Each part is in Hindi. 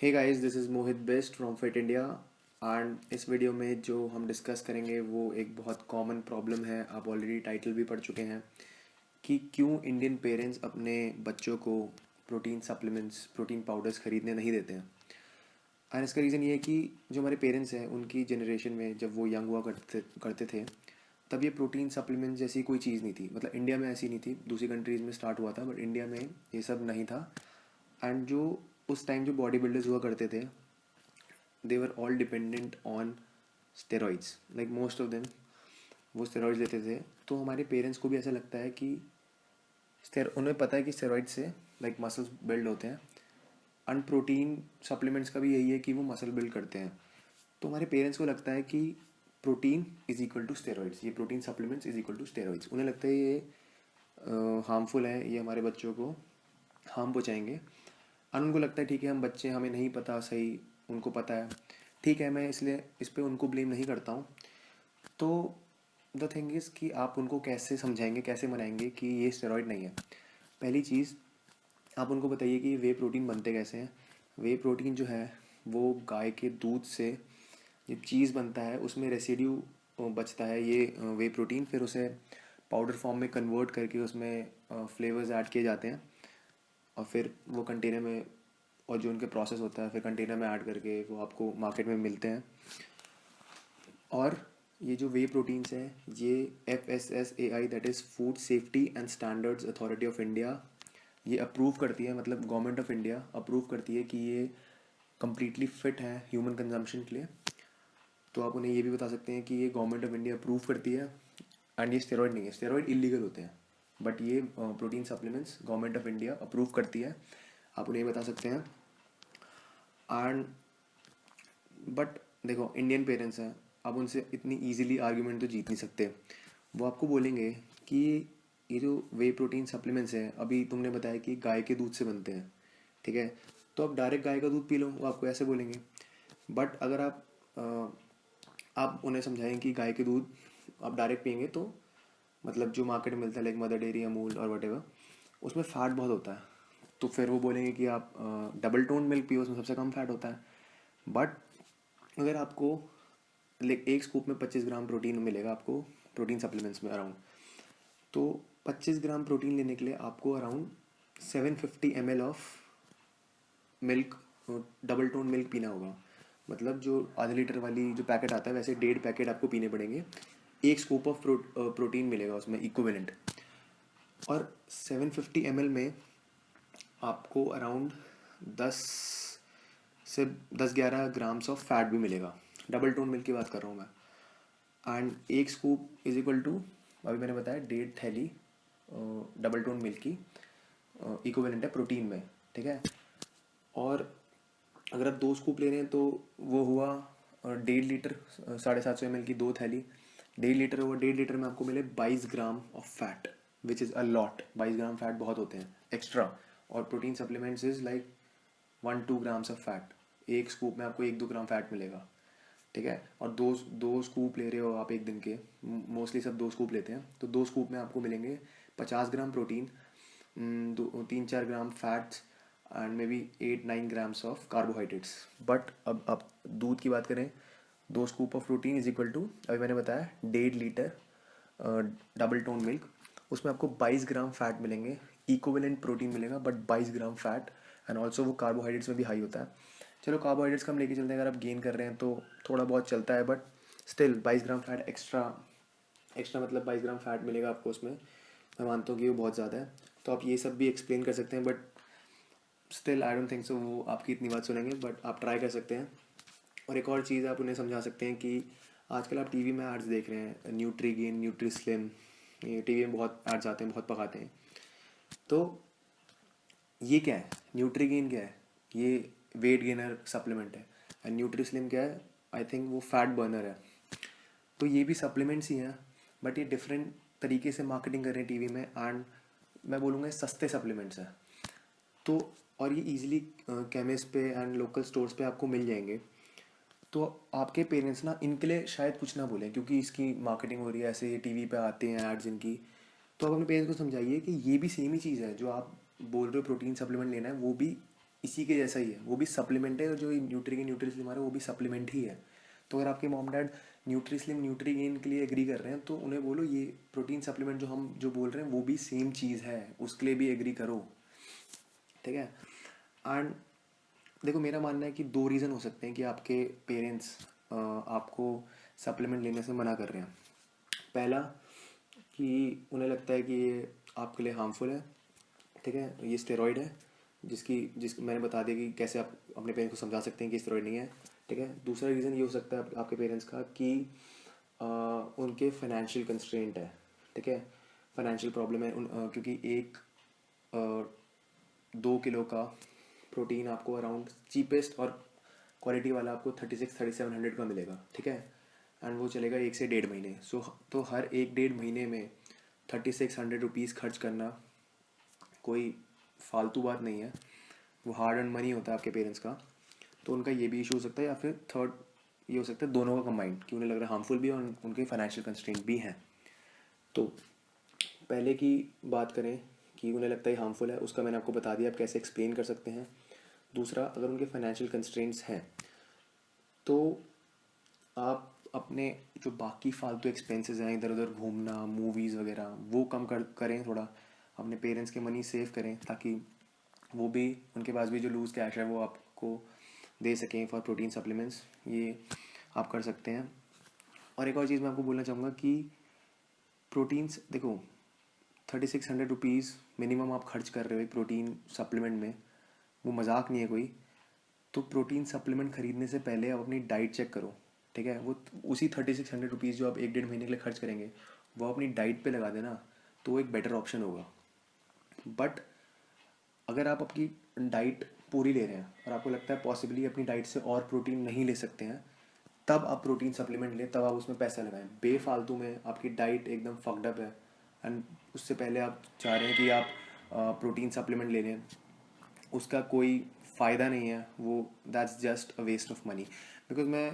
Hey guys, this is Mohit best from fit India. And इस वीडियो में जो हम डिस्कस करेंगे वो एक बहुत कॉमन प्रॉब्लम है। आप ऑलरेडी टाइटल भी पढ़ चुके हैं कि क्यों इंडियन पेरेंट्स अपने बच्चों को प्रोटीन सप्लीमेंट्स, प्रोटीन पाउडर्स खरीदने नहीं देते हैं। एंड इसका रीज़न ये है कि जो हमारे पेरेंट्स हैं उनकी जनरेशन में जब वो यंग हुआ करते थे तब ये प्रोटीन सप्लीमेंट्स जैसी कोई चीज़ नहीं थी। मतलब इंडिया में ऐसी नहीं थी, दूसरी कंट्रीज़ में स्टार्ट हुआ था बट इंडिया में ये सब नहीं था। एंड जो उस टाइम जो बॉडी बिल्डर्स हुआ करते थे, they were all dependent on steroids, like most of them वो स्टेरॉइड्स लेते थे। तो हमारे पेरेंट्स को भी ऐसा लगता है कि उन्हें पता है कि स्टेरॉइड से लाइक मसल्स बिल्ड होते हैं। एंड प्रोटीन सप्लीमेंट्स का भी यही है कि वो मसल बिल्ड करते हैं। तो हमारे पेरेंट्स को लगता है कि protein is equal to steroids, ये protein supplements is equal to steroids. उन्हें लगता है ये हार्मफुल है, ये हमारे बच्चों को हार्म पहुँचाएंगे। और उनको लगता है ठीक है, हम बच्चे, हमें नहीं पता सही, उनको पता है, ठीक है, मैं इसलिए इस पर उनको ब्लेम नहीं करता हूँ। तो द थिंग इज़ कि आप उनको कैसे समझाएंगे, कैसे मनाएंगे कि ये स्टेरॉइड नहीं है। पहली चीज़, आप उनको बताइए कि वे प्रोटीन बनते कैसे हैं। वे प्रोटीन जो है वो गाय के दूध से जब चीज़ बनता है उसमें रेसिड्यू बचता है, ये वे प्रोटीन फिर उसे पाउडर फॉर्म में कन्वर्ट करके उसमें फ्लेवर्स ऐड किए जाते हैं और फिर वो कंटेनर में, और जो उनके प्रोसेस होता है फिर कंटेनर में ऐड करके वो आपको मार्केट में मिलते हैं। और ये जो वे प्रोटीन्स हैं ये FSSAI, that is food safety and standards authority of India, ये अप्रूव करती है। मतलब गवर्नमेंट ऑफ इंडिया अप्रूव करती है कि ये कम्प्लीटली फिट है ह्यूमन कंजम्पशन के लिए। तो आप उन्हें ये भी बता सकते हैं कि ये गवर्नमेंट ऑफ इंडिया अप्रूव करती है। एंड ये स्टेरॉइड नहीं है, स्टेरॉइड इलीगल होते हैं, बट ये protein supplements government of India approve करती है। आप उन्हें ये बता सकते हैं। एंड बट देखो, इंडियन पेरेंट्स हैं, आप उनसे इतनी इजीली आर्ग्यूमेंट तो जीत नहीं सकते। वो आपको बोलेंगे कि ये जो वे प्रोटीन सप्लीमेंट्स हैं, अभी तुमने बताया कि गाय के दूध से बनते हैं, ठीक है, तो आप डायरेक्ट गाय का दूध पी लो, वो आपको ऐसे बोलेंगे। बट अगर आप उन्हें समझाएं कि गाय के दूध आप डायरेक्ट पियेंगे तो मतलब जो मार्केट में मिलता है लाइक मदर डेयरी, अमूल और वटेवर, उसमें फ़ैट बहुत होता है। तो फिर वो बोलेंगे कि आप डबल टोन मिल्क पियो, उसमें सबसे कम फ़ैट होता है। बट अगर आपको लाइक एक स्कूप में 25 ग्राम प्रोटीन मिलेगा आपको, प्रोटीन सप्लीमेंट्स में अराउंड, तो 25 ग्राम प्रोटीन लेने के लिए आपको around 750 ml of milk, double tone milk पीना होगा। मतलब जो आधे लीटर वाली जो पैकेट आता है वैसे 1.5 पैकेट आपको पीने पड़ेंगे। एक स्कूप ऑफ प्रोटीन मिलेगा उसमें इक्विवेलेंट। और 750 ml में आपको अराउंड 10 से 10-11 ग्राम्स ऑफ फैट भी मिलेगा। डबल टोन मिल्क की बात कर रहा हूँ मैं। एंड एक स्कूप इज इक्वल टू, अभी मैंने बताया 1.5 थैली डबल टोन मिल्क की इक्विवेलेंट है प्रोटीन में, ठीक है। और अगर आप 2 स्कूप ले रहे हैं तो वो हुआ 1.5 लीटर, 750 ml की 2 थैली, 1.5 लीटर हुआ। 1.5 लीटर में आपको मिले 22 gram of fat, which is a lot. 22 gram fat बहुत होते हैं एक्स्ट्रा। और protein supplements is like 1-2 grams of fat. एक स्कूप में आपको 1-2 ग्राम फैट मिलेगा, ठीक है। और दो दो स्कूप ले रहे हो आप एक दिन के, मोस्टली सब 2 स्कूप लेते हैं, तो 2 स्कूप में आपको मिलेंगे 50 gram protein, 3-4 gram fats and maybe 8-9 grams of carbohydrates. But अब आप दूध की बात करें, 2 scoop of protein is equal to, अभी मैंने बताया 1.5 लीटर डबल टोन मिल्क, उसमें आपको 22 ग्राम फैट मिलेंगे, इक्विवेलेंट प्रोटीन मिलेगा but 22 gram fat. And also वो कार्बोहाइड्रेट्स में भी हाई होता है। चलो कार्बोहाइड्रेट्स का हम लेके चलते हैं, अगर आप गेन कर रहे हैं तो थोड़ा बहुत चलता है, but still 22 gram fat extra, extra मतलब 22 ग्राम फैट मिलेगा आपको उसमें। मैं मानता हूँ कि वो बहुत ज़्यादा है, तो आप ये सब भी एक्सप्लेन कर सकते हैं, but still I don't think so वो आपकी इतनी बात सुनेंगे, बट आप ट्राई कर सकते हैं। और एक और चीज़ आप उन्हें समझा सकते हैं कि आजकल आप टीवी में एड्स देख रहे हैं, न्यूट्री गेन, न्यूट्री स्लिम, ये टीवी में बहुत एड्स आते हैं, बहुत पकाते हैं। तो ये क्या है, न्यूट्री गेन क्या है, ये वेट गेनर सप्लीमेंट है। एंड न्यूट्री स्लिम क्या है, आई थिंक वो फैट बर्नर है। तो ये भी सप्लीमेंट्स ही हैं, बट ये डिफरेंट तरीके से मार्केटिंग कर रहे हैं टीवी में। एंड मैं बोलूँगा सस्ते सप्लीमेंट्स हैं। तो और ये इजीली केमिस्ट पे एंड लोकल स्टोर्स पे आपको मिल जाएंगे। तो आपके पेरेंट्स ना इनके लिए शायद कुछ ना बोलें, क्योंकि इसकी मार्केटिंग हो रही है, ऐसे ये टीवी पे आते हैं एड्स इनकी। तो आप अपने पेरेंट्स को समझाइए कि ये भी सेम ही चीज़ है, जो आप बोल रहे हो प्रोटीन सप्लीमेंट लेना है, वो भी इसी के जैसा ही है, वो भी सप्लीमेंट है, और जो न्यूट्रीगेन न्यूट्रीस्लिम आ रहा है वो भी सप्लीमेंट ही है। तो अगर आपके मॉम डैड न्यूट्रीस्लिम न्यूट्रीगेन के लिए एग्री कर रहे हैं तो उन्हें बोलो ये प्रोटीन सप्लीमेंट जो हम जो बोल रहे हैं वो भी सेम चीज़ है, उसके लिए भी एग्री करो, ठीक है। एंड देखो, मेरा मानना है कि दो रीज़न हो सकते हैं कि आपके पेरेंट्स आपको सप्लीमेंट लेने से मना कर रहे हैं। पहला, कि उन्हें लगता है कि ये आपके लिए हार्मफुल है, ठीक है, ये स्टेरॉइड है, जिस मैंने बता दिया कि कैसे आप अपने पेरेंट्स को समझा सकते हैं कि स्टेरॉइड नहीं है, ठीक है। दूसरा रीज़न ये हो सकता है आपके पेरेंट्स का कि उनके फाइनेंशियल कंस्ट्रेंट है, ठीक है, फाइनेंशियल प्रॉब्लम है क्योंकि एक 2 किलो का प्रोटीन आपको अराउंड चीपेस्ट और क्वालिटी वाला आपको 36-3700 का मिलेगा, ठीक है। एंड वो चलेगा 1 से 1.5 महीने। तो हर 1-1.5 महीने में 3600 रुपीज़ खर्च करना कोई फालतू बात नहीं है, वो हार्ड अर्न मनी होता है आपके पेरेंट्स का। तो उनका ये भी इशू हो सकता है, या फिर थर्ड ये हो सकता है दोनों का कंबाइंड, कि उन्हें लग रहा है हार्मफुल भी है और उनके फाइनेंशियल कंस्ट्रेंट भी हैं। तो पहले की बात करें कि उन्हें लगता है हार्मफुल है, उसका मैंने आपको बता दिया आप कैसे एक्सप्लेन कर सकते हैं। दूसरा, अगर उनके फाइनेंशियल कंस्ट्रेंट्स हैं तो आप अपने जो बाकी फालतू एक्सपेंसेस हैं, इधर उधर घूमना, मूवीज़ वगैरह, वो करें थोड़ा, अपने पेरेंट्स के मनी सेव करें, ताकि वो भी, उनके पास भी जो लूज़ कैश है वो आपको दे सकें फॉर प्रोटीन सप्लीमेंट्स। ये आप कर सकते हैं। और एक और चीज़ मैं आपको बोलना चाहूँगा कि प्रोटीन्स, देखो, 3600 रुपीज़ मिनिमम आप खर्च कर रहे हो एक प्रोटीन सप्लीमेंट में, वो मजाक नहीं है कोई। तो प्रोटीन सप्लीमेंट खरीदने से पहले आप अपनी डाइट चेक करो, ठीक है। वो उसी 3600 रुपीज़ जो आप 1-1.5 महीने के लिए खर्च करेंगे वो अपनी डाइट पे लगा देना, तो वो एक बेटर ऑप्शन होगा। बट अगर आप आपकी डाइट पूरी ले रहे हैं और आपको लगता है पॉसिबली अपनी डाइट से और प्रोटीन नहीं ले सकते हैं, तब आप प्रोटीन सप्लीमेंट लें, तब आप उसमें पैसा लगाएं। बेफालतू में आपकी डाइट एकदम फक्ड अप है एंड उससे पहले आप चाह रहे हैं कि आप प्रोटीन सप्लीमेंट ले लें, उसका कोई फ़ायदा नहीं है, वो that's just a waste of money. Because मैं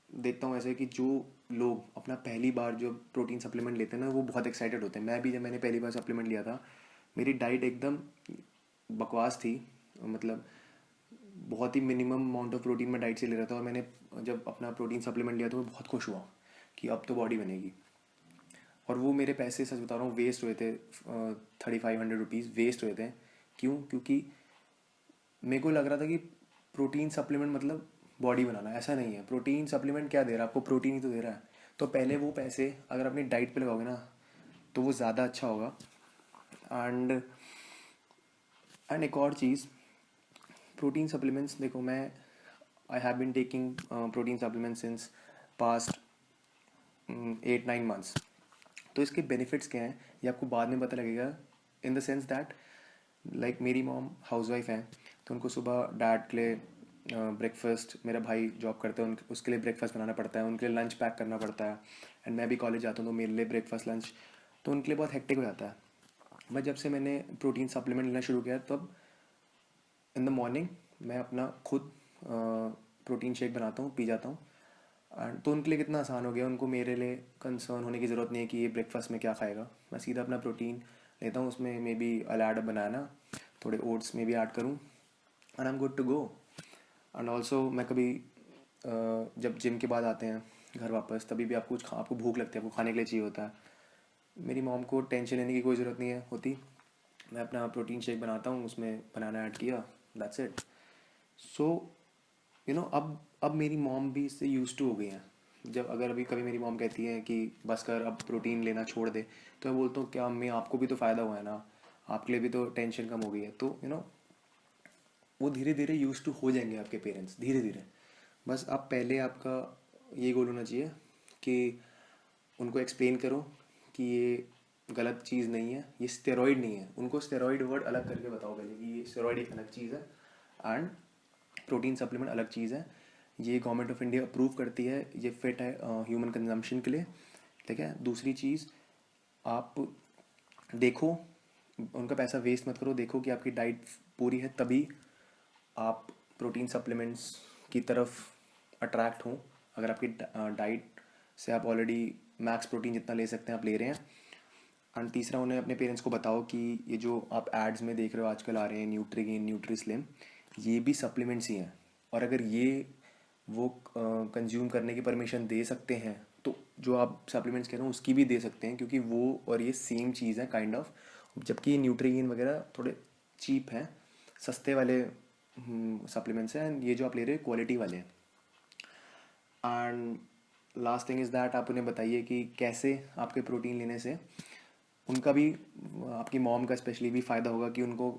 देखता हूँ ऐसे कि जो लोग अपना पहली बार जो प्रोटीन सप्लीमेंट लेते हैं ना, वो बहुत एक्साइटेड होते हैं। मैं भी जब मैंने पहली बार सप्लीमेंट लिया था, मेरी डाइट एकदम बकवास थी, मतलब बहुत ही मिनिमम अमाउंट ऑफ प्रोटीन मैं डाइट से ले रहा था। और मैंने जब अपना प्रोटीन सप्लीमेंट लिया तो मैं बहुत खुश हुआ कि अब तो बॉडी बनेगी। और वो मेरे पैसे, सच बता रहा हूँ, वेस्ट हुए थे, 3500 रुपीज़ वेस्ट हुए थे। क्यों? क्योंकि मेरे को लग रहा था कि प्रोटीन सप्लीमेंट मतलब बॉडी बनाना, ऐसा नहीं है। प्रोटीन सप्लीमेंट क्या दे रहा है आपको? प्रोटीन ही तो दे रहा है। तो पहले वो पैसे अगर अपनी डाइट पे लगाओगे ना, तो वो ज़्यादा अच्छा होगा। एंड एक और चीज़, प्रोटीन सप्लीमेंट्स, देखो, मैं I have been taking protein supplements since past 8-9 months. तो इसके बेनिफिट्स क्या हैं ये आपको बाद में पता लगेगा, in the sense that like मेरी मॉम हाउसवाइफ हैं, तो उनको सुबह डैड के लिए ब्रेकफास्ट, मेरा भाई जॉब करता है, उसके लिए ब्रेकफास्ट बनाना पड़ता है, उनके लिए लंच पैक करना पड़ता है। एंड मैं भी कॉलेज जाता हूँ तो मेरे लिए ब्रेकफास्ट लंच, तो उनके लिए बहुत हेक्टिक हो जाता है। मैं जब से मैंने प्रोटीन सप्लीमेंट लेना शुरू किया, तब इन द मॉर्निंग मैं अपना खुद प्रोटीन शेक बनाता हूँ, पी जाता हूँ। एंड तो उनके लिए कितना आसान हो गया, उनको मेरे लिए कंसर्न होने की ज़रूरत नहीं है कि ये ब्रेकफास्ट में क्या खाएगा। मैं सीधा अपना प्रोटीन लेता हूँ, उसमें मे बी आई ऐड अ बनाना, थोड़े ओट्स में भी ऐड करूँ, and I am good to go. And also मैं कभी जब जिम के बाद आते हैं घर वापस, तभी भी आपको भूख लगती है, आपको खाने के लिए चाहिए होता है। मेरी मॉम को टेंशन लेने की कोई ज़रूरत नहीं है होती, मैं अपना प्रोटीन शेक बनाता हूँ, उसमें बनाना ऐड किया, दैट्स इट। सो अब मेरी मॉम भी इससे यूज टू हो गई हैं। जब अगर अभी कभी मेरी मॉम कहती है कि बस कर, अब प्रोटीन लेना छोड़ दे, तो मैं बोलता हूँ क्या अम्मी, आपको भी तो फ़ायदा हुआ है ना, आपके लिए भी तो टेंशन कम हो गई है। तो वो धीरे धीरे यूज टू हो जाएंगे आपके पेरेंट्स, धीरे धीरे। बस आप पहले, आपका ये गोल होना चाहिए कि उनको एक्सप्लेन करो कि ये गलत चीज़ नहीं है, ये स्टेरॉइड नहीं है। उनको स्टेरॉइड वर्ड अलग करके बताओ पहले कि ये स्टेरॉइड एक अलग चीज़ है एंड प्रोटीन सप्लीमेंट अलग चीज़ है। ये गवर्नमेंट ऑफ इंडिया अप्रूव करती है, ये फिट है ह्यूमन कंजम्पशन के लिए, ठीक है। दूसरी चीज़, आप देखो, उनका पैसा वेस्ट मत करो, देखो कि आपकी डाइट पूरी है, तभी आप प्रोटीन सप्लीमेंट्स की तरफ अट्रैक्ट हों। अगर आपकी डाइट से आप ऑलरेडी मैक्स प्रोटीन जितना ले सकते हैं आप ले रहे हैं। एंड तीसरा, उन्हें अपने पेरेंट्स को बताओ कि ये जो आप एड्स में देख रहे हो आजकल आ रहे हैं, न्यूट्रीगेन न्यूट्रीस्लिम, ये भी सप्लीमेंट्स ही हैं। और अगर ये वो कंज्यूम करने की परमिशन दे सकते हैं तो जो आप सप्लीमेंट्स कह रहे हो उसकी भी दे सकते हैं, क्योंकि वो और ये सेम चीज़ है काइंड ऑफ। जबकि न्यूट्रिएंट वगैरह थोड़े चीप हैं, सस्ते वाले सप्लीमेंट्स हैं, and ये जो आप ले रहे हो क्वालिटी वाले हैं। And last thing is that आप उन्हें बताइए कि कैसे आपके प्रोटीन लेने से उनका भी, आपकी मॉम का स्पेशली भी फ़ायदा होगा कि उनको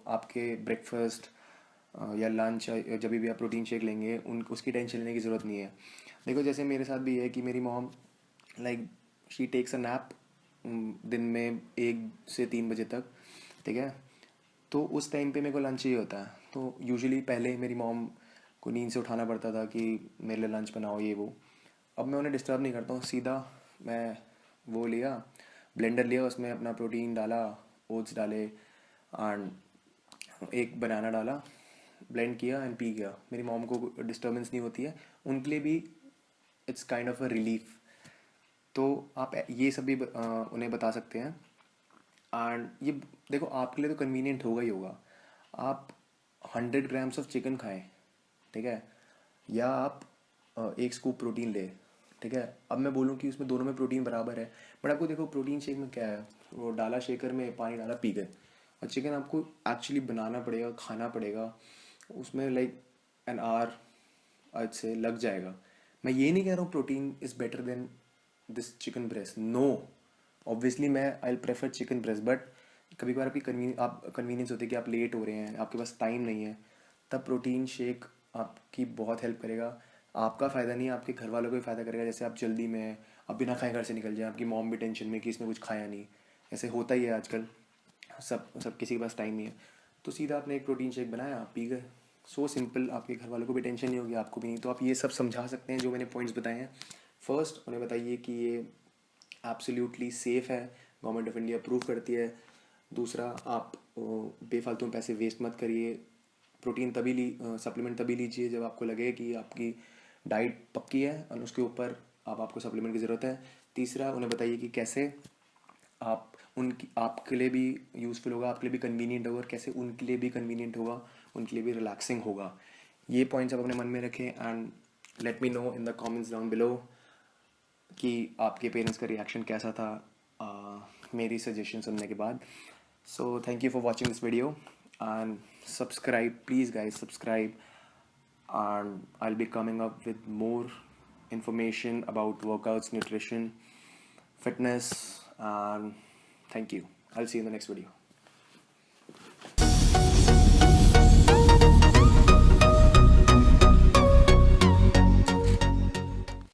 आपके ब्रेकफास्ट या लंच या जब भी आप प्रोटीन शेक लेंगे उन उसकी टेंशन लेने की ज़रूरत नहीं है। देखो जैसे मेरे साथ भी है कि मेरी mom like she takes a nap दिन में 1 से 3 बजे तक, ठीक है। तो उस टाइम पे मेरे को लंच चाहिए होता है। तो यूजुअली पहले मेरी मॉम को नींद से उठाना पड़ता था कि मेरे लिए लंच बनाओ ये वो। अब मैं उन्हें डिस्टर्ब नहीं करता हूँ, सीधा मैं वो लिया, ब्लेंडर लिया, उसमें अपना प्रोटीन डाला, ओट्स डाले एंड एक बनाना डाला, ब्लेंड किया एंड पी गया। मेरी मॉम को डिस्टर्बेंस नहीं होती है, उनके लिए भी it's kind of a relief. तो आप ये सब भी उन्हें बता सकते हैं। एंड ये देखो आपके लिए तो कन्वीनियंट होगा ही होगा। आप 100 ग्राम्स ऑफ चिकन खाएं, ठीक है, या आप एक स्कूप प्रोटीन ले, ठीक है। अब मैं बोलूँ कि उसमें दोनों में प्रोटीन बराबर है, बट आपको देखो प्रोटीन शेक में क्या है, वो डाला शेकर में, पानी डाला, पी गए। और चिकन आपको एक्चुअली बनाना पड़ेगा, खाना पड़ेगा, उसमें लाइक एन आवर आज से लग जाएगा। मैं ये नहीं कह रहा हूँ protein is better than this chicken breast, no. Obviously मैं I prefer chicken breast, but कभी कभार आप कन्वीनियंस होती है कि आप लेट हो रहे हैं, आपके पास टाइम नहीं है, तब प्रोटीन शेक आपकी बहुत हेल्प करेगा। आपका फ़ायदा नहीं, आपके घर वालों को भी फ़ायदा करेगा। जैसे आप जल्दी में आप बिना खाए घर से निकल जाए, आपकी मॉम भी टेंशन में कि इसने कुछ खाया नहीं, ऐसे होता ही है आजकल, सब किसी के पास टाइम नहीं है। तो सीधा आपने एक प्रोटीन शेक बनाया, आप पी गए, सो सिंपल। आपके घर वालों को भी टेंशन नहीं होगी, आपको भी नहीं। तो आप ये सब समझा सकते हैं जो मैंने पॉइंट्स बताए हैं। फर्स्ट उन्हें बताइए कि ये एब्सोल्युटली सेफ़ है, गवर्नमेंट ऑफ इंडिया अप्रूव करती है। दूसरा, आप बेफालतू में पैसे वेस्ट मत करिए। प्रोटीन तभी सप्लीमेंट तभी लीजिए जब आपको लगे कि आपकी डाइट पक्की है और उसके ऊपर आपको सप्लीमेंट की ज़रूरत है। तीसरा, उन्हें बताइए कि कैसे आप उनकी आपके लिए भी यूज़फुल होगा, आपके लिए भी कन्वीनियंट होगा, और कैसे उनके लिए भी कन्वीनियंट होगा, उनके लिए भी रिलैक्सिंग होगा। ये पॉइंट्स आप अपने मन में रखें and let me know in the comments down below कि आपके पेरेंट्स का रिएक्शन कैसा था मेरी सजेशन सुनने के बाद। So thank you for watching this video and subscribe please guys, subscribe, and I'll be coming up with more information about workouts, nutrition, fitness, and thank you. I'll see you in the next video.